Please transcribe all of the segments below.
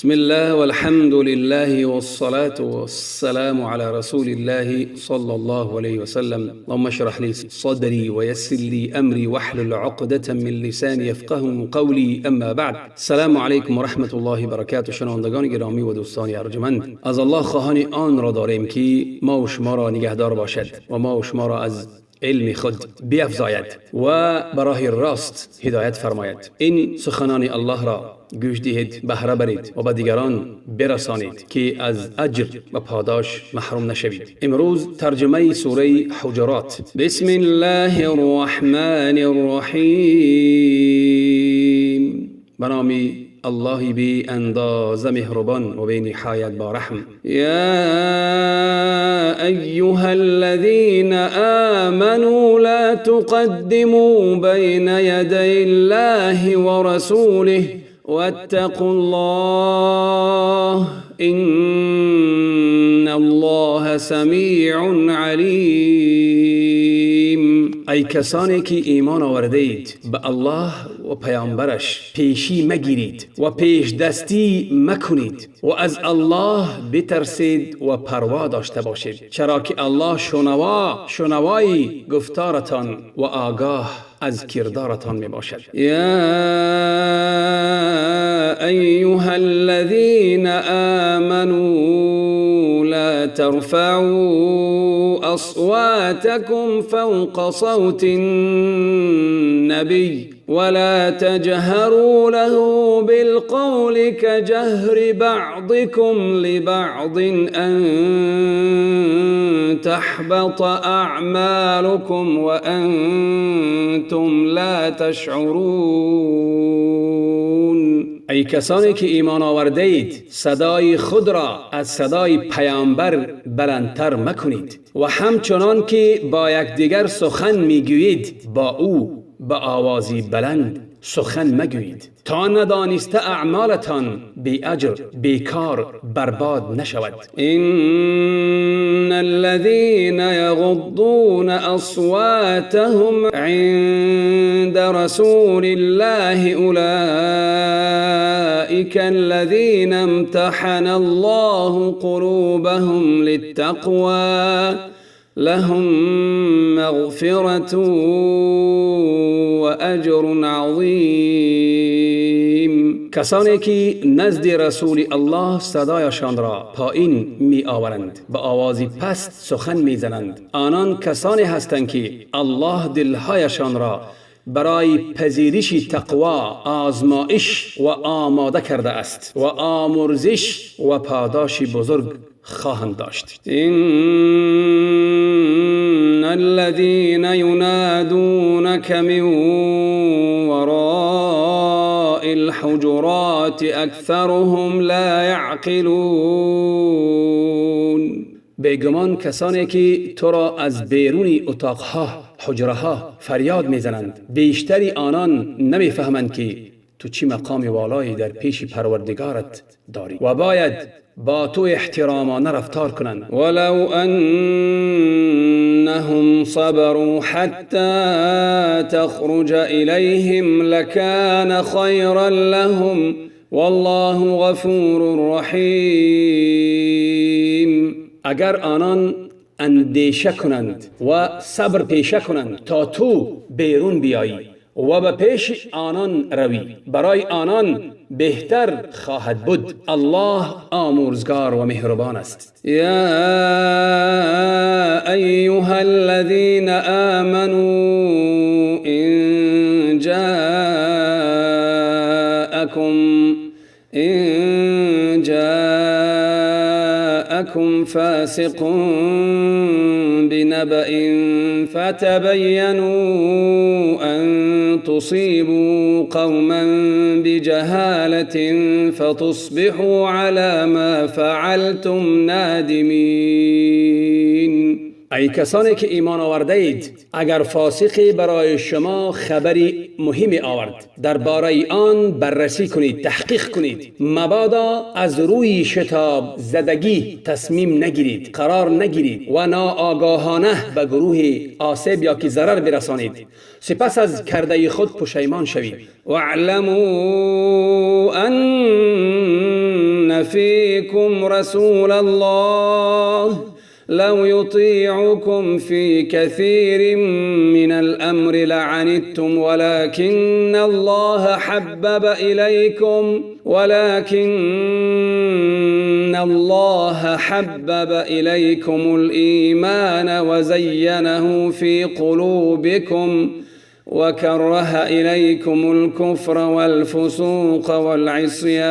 بسم الله والحمد لله والصلاة والسلام على رسول الله صلى الله عليه وسلم. اللهم اشرح لي صدري ويسر لي أمري واحلل عقدة من لساني يفقه قولي. اما بعد، السلام علیکم و رحمت الله و برکاته. شنوندگان گرامی و دوستان ارجمند، از الله خواهان آن را داریم که ما و شما را نگهدار باشد و ما و شما را از علم خود بیفزاید و برای راست هدایت فرماید. این سخنان الله را گوش دهید، بهره برید و به دیگران برسانید که از اجر و پاداش محروم نشوید. امروز ترجمه سوره حجرات. بسم الله الرحمن الرحیم. به نام الله بی اندازه مهربان و بی نهایت با رحم. یا ایها الذین آمنوا لا تقدموا بین یدی الله و رسوله واتقوا الله ان الله سمیع علیم. ای کسانی که ایمان آورده اید، به الله و پیامبرش پیشی مگیرید و پیش دستی مکنید و از الله بترسید و پروا داشته باشید، چرا که الله شنوای گفتارتان و آگاه از کردارتان می باشد. یا ایها الذین آمنوا لا ترفعوا اصواتكم فوق صوت النبي ولا تجهروا له بالقول كجهر بعضكم لبعض أن تحبط أعمالكم وأنتم لا تشعرون. ای کسانی که ایمان آورده اید، صدای خود را از صدای پیامبر بلندتر مکنید و همچنان که با یکدیگر سخن میگویید با او با آوازی بلند سخن مگویید تا ندانسته اعمالتان بی اجر بیکار برباد نشود. ان الذين يغضون اصواتهم عند رسول الله اولئك الذين امتحن الله قلوبهم للتقوى لهم مغفرة و اجر عظیم. کسانی که نزد رسول الله صدایشان را پایین می آورند، به آوازی پست سخن می زنند، آنان کسانی هستند که الله دلهایشان را برای پذیرش تقوا آزمایش و آماده کرده است و آمرزش و پاداش بزرگ خواهند داشت. ان الذين ينادونك من وراء الحجرات اكثرهم لا يعقلون. بیگمان کسانی که تو را از بیرون اتاقها حجره ها فریاد میزنند، بیشتری آنان نمیفهمند که تو چی مقام والایی در پیش پروردگارت داری و باید با تو احترامانه رفتار کنند. ولو انهم صبروا حتى تخرج الیهم لكان خيرا لهم والله غفور رحیم. اگر آنان اندیشه کنند و صبر پیشه کنند تا تو بیرون بیایی و به پیش آنان روی، برای آنان بهتر خواهد بود. الله آمرزگار و مهربان است. یا ایها الذین آمنوا ان جاءكم فاسق بنبأ فتبينوا أن تصيبوا قوما بجهالة فتصبحوا على ما فعلتم نادمين. ای کسانی که ایمان آورده اید، اگر فاسقی برای شما خبری مهمی آورد، درباره آن بررسی کنید، تحقیق کنید، مبادا از روی شتاب زدگی تصمیم نگیرید، قرار نگیرید و ناآگاهانه به گروه آسیب یا که ضرر برسانید، سپس از کرده خود پشیمان شوید. واعلموا ان إن فيكم رسول الله لو يطيعكم في كثير من الأمر لعنتم ولكن الله حبب إليكم الإيمان وزينه في قلوبكم وكره إليكم الكفر والفسوق والعصيان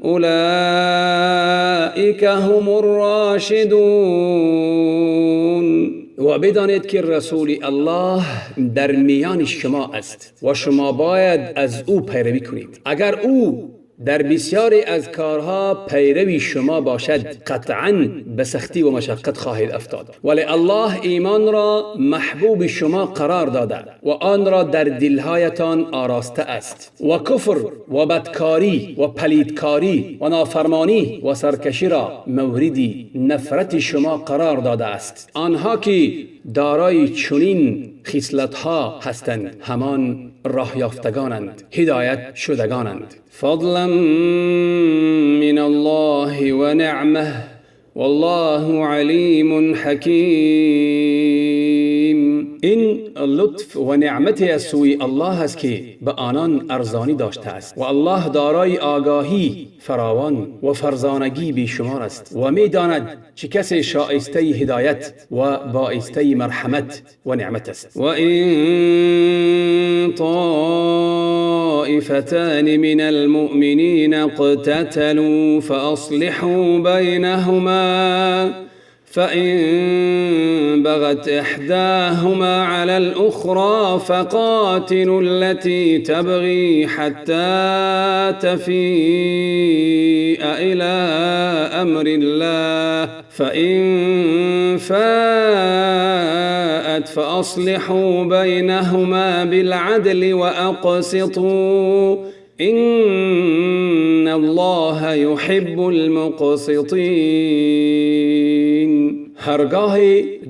أولئك هم الراشدون. و بدانید که رسول الله در میان شما است و شما باید از او پیروی کنید. اگر او در بسیاری از کارها پیروی شما باشد قطعاً به سختی و مشقت خواهید افتاد، ولی الله ایمان را محبوب شما قرار داده و آن را در دلهایتان آراسته است و کفر و بدکاری و پلیدکاری و نافرمانی و سرکشی را مورد نفرت شما قرار داده است. آنها که دارای چنین خصلت‌ها هستند همان راه یافتگانند، هدایت شدگانند. فضلا من الله و نعمه والله علیم حکیم. این لطف و نعمت از سوی الله است که به آنان ارزانی داشته است و الله دارای آگاهی فراوان و فرزانگی بیشمار است و می داند چه کسی شایسته هدایت و بایسته مرحمت و نعمت است. و این طائفتان من المؤمنین اقتتلوا فاصلحوا بینهما فإن بغت إحداهما على الأخرى فقاتلوا التي تبغي حتى تفيء إلى أمر الله فإن فاءت فأصلحوا بينهما بالعدل وأقسطوا إن الله يحب المقسطين. هرگاه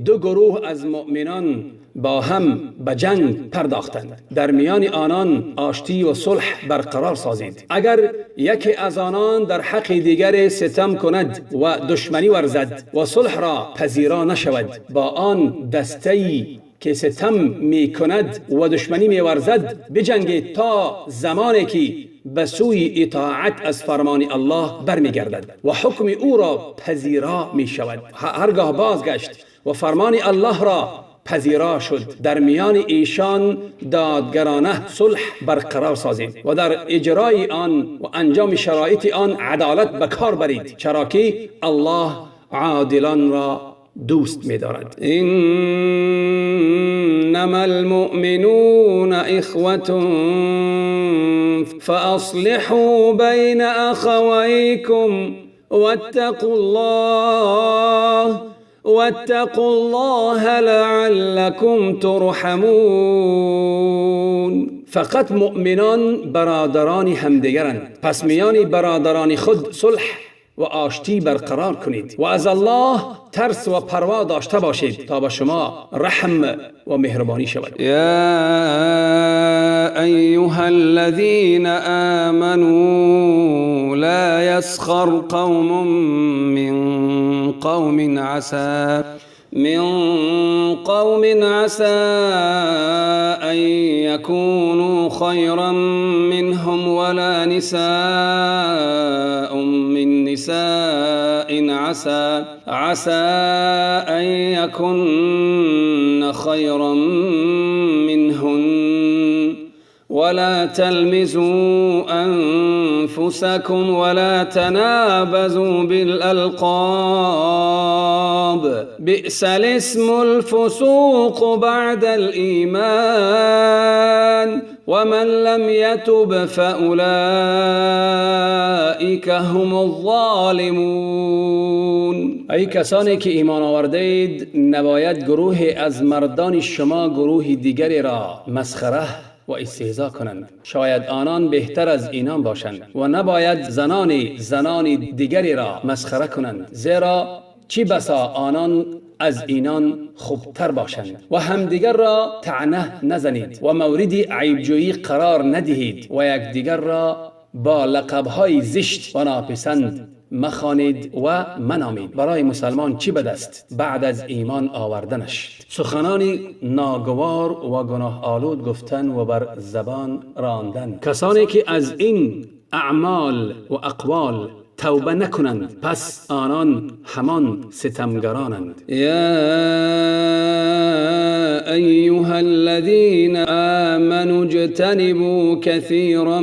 دو گروه از مؤمنان با هم به جنگ پرداختند، در میان آنان آشتی و صلح برقرار سازید. اگر یکی از آنان در حق دیگر ستم کند و دشمنی ورزد و صلح را پذیرا نشود، با آن دسته‌ای که ستم می کند و دشمنی می ورزد بجنگید تا زمانی که به سوی اطاعت از فرمان الله برمیگردد و حکم او را پذیرا می شود. هرگاه بازگشت و فرمان الله را پذیرا شد، در میان ایشان دادگرانه صلح برقرار سازید و در اجرای آن و انجام شرایط آن عدالت به کار برید، چرا که الله عادلان را دوست می دارد. انما المؤمنون اخوة فاصلحوا بین اخویکم واتقوا الله لعلكم ترحمون. فقط مؤمنان برادران همدیگرند، پس میان برادران خود صلح و آشتی برقرار کنید و از الله ترس و پروا داشته باشید تا به شما رحم و مهربانی شود. یا ایها الذین آمنوا لا يسخر قوم من قوم عسى أن يكونوا خيرا منهم ولا نساء من نساء عسى أن يكن خيرا منهن ولا تلمزوا أنفسكم ولا تنابزوا بالألقاب بئس الاسم الفسوق بعد الإيمان ومن لم يتب فأولئك هم الظالمون. ای کسانی که ایمان آوردید، نباید گروه از مردان شما گروه دیگری را مسخره و استهزا کنند، شاید آنان بهتر از اینان باشند، و نباید زنان دیگری را مسخره کنند، زیرا چی بسا آنان از اینان خوبتر باشند. و همدیگر را طعنه نزنید و مورد عیبجویی قرار ندهید و یکدیگر را با لقب‌های زشت و ناپسند مخوانید و منامید. برای مسلمان چی بد است بعد از ایمان آوردنش؟ سخنانی ناگوار و گناه آلود گفتن و بر زبان راندن. کسانی که از این اعمال و اقوال توبه نکنند پس آنان همان ستمگرانند. یا ایها الذین آمنوا اجتنبوا کثیرا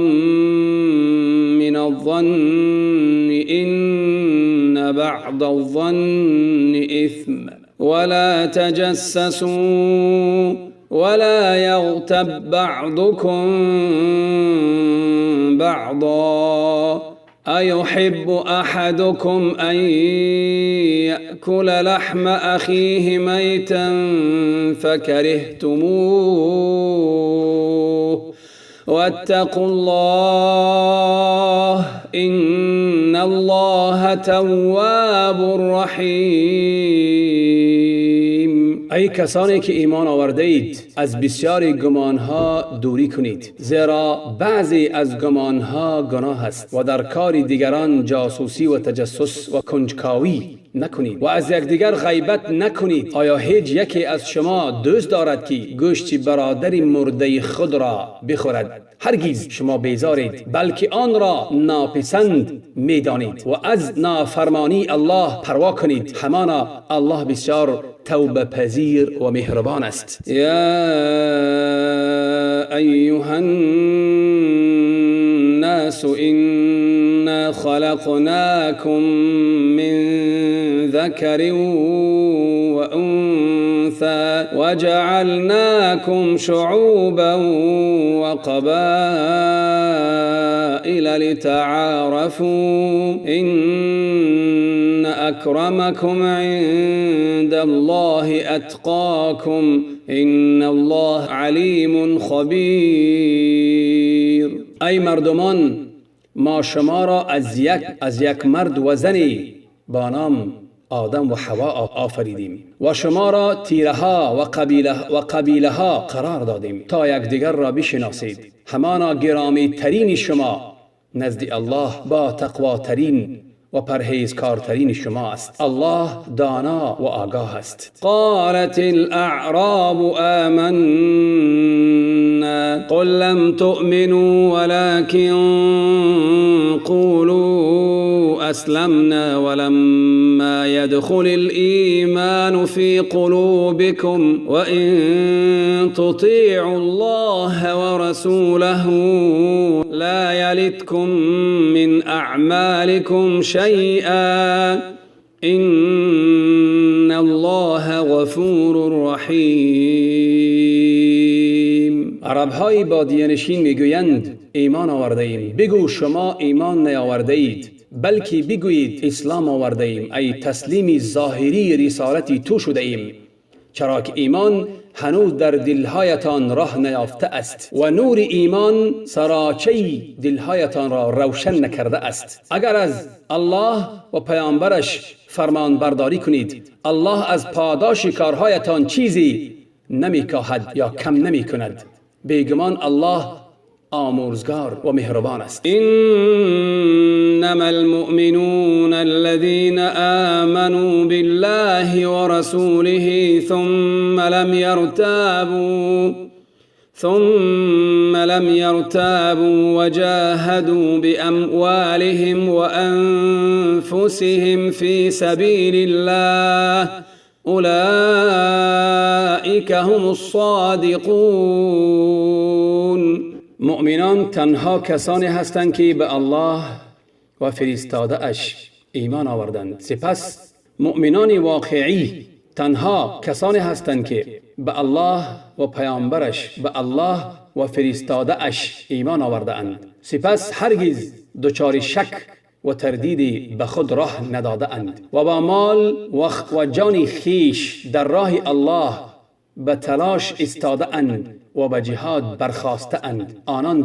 من الظن ان بعض الظن اثم ولا تجسسوا ولا يغتب بعضكم بعضا أيحب أحدكم أن يأكل لحم أخيه ميتا فكرهتموه واتقوا الله إن الله تواب رحيم. ای کسانی که ایمان آورده اید از بسیاری گمانها دوری کنید، زیرا بعضی از گمانها گناه است و در کار دیگران جاسوسی و تجسس و کنجکاوی نکنید و از یکدیگر غیبت نکنید. آیا هیچ یکی از شما دوست دارد که گوشت برادر مرده خود را بخورد؟ هرگز شما بیزارید، بلکه آن را ناپسند میدانید و از نافرمانی الله پروا کنید. همانا الله بسیار توبه پذیر و مهربان است. یا ایها الناس انا خلقناكم من ذكر وأنثى وجعلناكم شعوبا وقبائل لتعارفوا إن أكرمكم عند الله أتقاكم إن الله عليم خبير. ای مردمان، ما شما را از یک مرد و زنی با نام آدم و حوا آفریدیم و شما را تیره ها و قبیله ها قرار دادیم تا یکدیگر را بشناسید. همانا گرامی ترین شما نزد الله با تقواترین و پرهیزکارترین شما است. الله دانا و آگاه است. قالت الاعراب آمنا قل لم تؤمنوا ولكن قولوا اسلمنا ولما يدخل الإيمان في قلوبكم وإن تطيعوا الله ورسوله لا يلتكم من أعمالكم شيئا إن الله غفور رحیم. عرب‌های بادیه‌نشین میگویند ایمان آورده ایم. بگو شما ایمان نیاورده اید، بلکه بگویید اسلام آورده ایم، ای تسلیم ظاهری رسالتی تو شده ایم، چرا که ایمان هنوز در دلهایتان راه نیافته است و نور ایمان سراچه دلهایتان را روشن نکرده است. اگر از الله و پیامبرش فرمان برداری کنید، الله از پاداش کارهایتان چیزی نمیکاهد یا کم نمی کند. بیگمان الله آمرزگار و مهربان است. انما المؤمنون الذين آمنوا بالله ورسوله ثم لم يرتابوا وجاهدوا بأموالهم وأنفسهم في سبيل الله أولئك هم الصادقون. مؤمنان تنها کسانی هستند که به الله و فرستاده اش ایمان آوردند. سپس مؤمنان واقعی تنها کسانی هستند که به الله و پیامبرش، به الله و فرستاده اش ایمان آورده اند. سپس هرگز دچار شک و تردیدی به خود راه نداده اند و با مال و جان خیش در راه الله به تلاش استاده اند و به جهاد برخاسته اند. آنان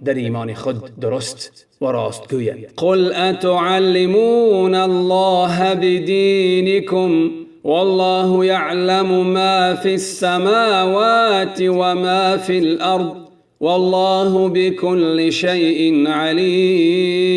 در ایمان خود درست و راست گویند. قل اتعلمون الله بدینکم والله يعلم ما في السماوات وما في الأرض والله بكل شيء علیم.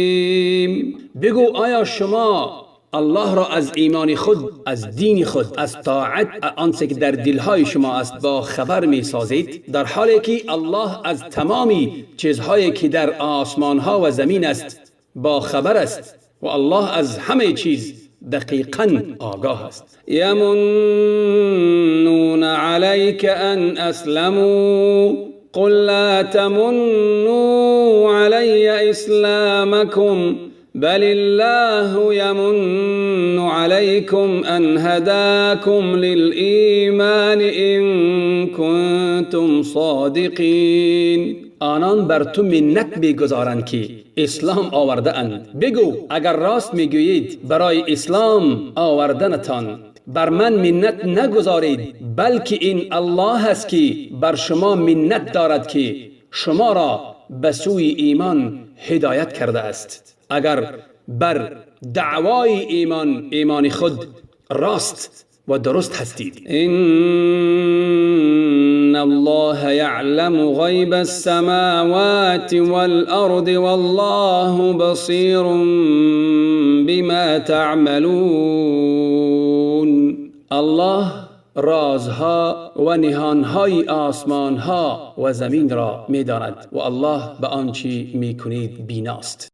بگو آیا شما الله را از ایمان خود، از دین خود، از طاعت آنچه که در دلهای شما است با خبر می سازید، در حالی که الله از تمامی چیزهایی که در آسمان ها و زمین است با خبر است و الله از همه چیز دقیقاً آگاه است. یمنون علیک ان اسلموا قل لا تمنوا علی اسلامکم بل الله يمن عليكم أن هداكم للإيمان إن كنتم صادقين. آنان بر تو منت می‌گذارند که اسلام آورده اند. بگو اگر راست میگویید برای اسلام آوردنتان بر من منت نگذارید، بلکه این الله است که بر شما منت دارد که شما را به سوی ایمان هدایت کرده است. اگر بر دعوای ایمان خود راست و درست هستید. ان الله يعلم غیب السماوات والارض والله بصیر بما تعملون. الله رازها و نهانهای آسمانها و زمین را می‌داند و الله به آنچه می‌کنید بیناست.